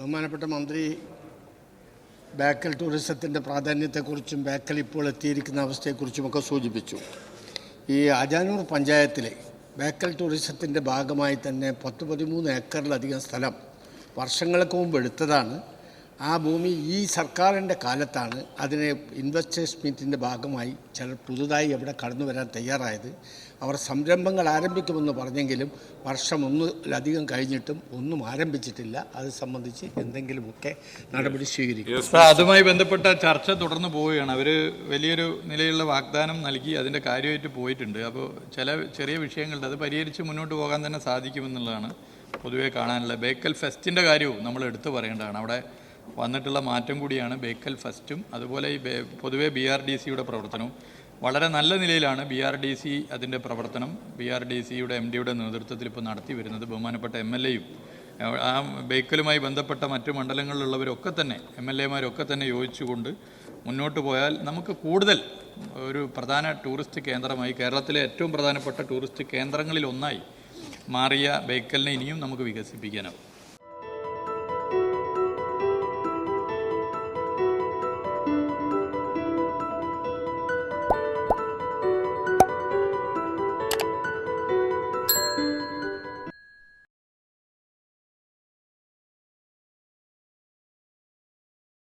ബഹുമാനപ്പെട്ട മന്ത്രി ബേക്കൽ ടൂറിസത്തിൻ്റെ പ്രാധാന്യത്തെക്കുറിച്ചും ബേക്കൽ ഇപ്പോൾ എത്തിയിരിക്കുന്ന അവസ്ഥയെക്കുറിച്ചുമൊക്കെ സൂചിപ്പിച്ചു. ഈ ആജാനൂർ പഞ്ചായത്തിലെ ബേക്കൽ ടൂറിസത്തിൻ്റെ ഭാഗമായി തന്നെ 13 ഏക്കറിലധികം സ്ഥലം വർഷങ്ങൾക്ക് മുമ്പ് എടുത്തതാണ്. ആ ഭൂമി ഈ സർക്കാരിൻ്റെ കാലത്താണ് അതിനെ ഇൻവെസ്റ്റേഴ്സ് മീറ്റിൻ്റെ ഭാഗമായി ചിലർ പുതുതായി അവിടെ കടന്നു വരാൻ തയ്യാറായത്. അവർ സംരംഭങ്ങൾ ആരംഭിക്കുമെന്ന് പറഞ്ഞെങ്കിലും വർഷം ഒന്നിലധികം കഴിഞ്ഞിട്ടും ഒന്നും ആരംഭിച്ചിട്ടില്ല. അത് സംബന്ധിച്ച് എന്തെങ്കിലുമൊക്കെ നടപടി സ്വീകരിക്കും. അതുമായി ബന്ധപ്പെട്ട ചർച്ച തുടർന്ന് പോവുകയാണ്. അവർ വലിയൊരു നിലയിലുള്ള വാഗ്ദാനം നൽകി അതിൻ്റെ കാര്യമായിട്ട് പോയിട്ടുണ്ട്. അപ്പോൾ ചില ചെറിയ വിഷയങ്ങളുണ്ട്, അത് പരിഹരിച്ച് മുന്നോട്ട് പോകാൻ തന്നെ സാധിക്കുമെന്നുള്ളതാണ് പൊതുവേ കാണാനുള്ള. ബേക്കൽ ഫെസ്റ്റിൻ്റെ കാര്യവും നമ്മൾ എടുത്തു പറയേണ്ടതാണ്. അവിടെ വന്നിട്ടുള്ള മാറ്റം കൂടിയാണ് ബേക്കൽ ഫെസ്റ്റും. അതുപോലെ ഈ പൊതുവേ BRDCയുടെ പ്രവർത്തനവും വളരെ നല്ല നിലയിലാണ്. BRDC അതിൻ്റെ പ്രവർത്തനം BRDCയുടെ MDയുടെ നേതൃത്വത്തിൽ ഇപ്പോൾ നടത്തി വരുന്നത്. ബഹുമാനപ്പെട്ട MLAയും ആ ബേക്കലുമായി ബന്ധപ്പെട്ട മറ്റു മണ്ഡലങ്ങളിലുള്ളവരൊക്കെ തന്നെ MLAമാരൊക്കെ തന്നെ യോജിച്ചുകൊണ്ട് മുന്നോട്ട് പോയാൽ നമുക്ക് കൂടുതൽ ഒരു പ്രധാന ടൂറിസ്റ്റ് കേന്ദ്രമായി, കേരളത്തിലെ ഏറ്റവും പ്രധാനപ്പെട്ട ടൂറിസ്റ്റ് കേന്ദ്രങ്ങളിലൊന്നായി മാറിയ ബേക്കലിനെ ഇനിയും നമുക്ക് വികസിപ്പിക്കാനാവും.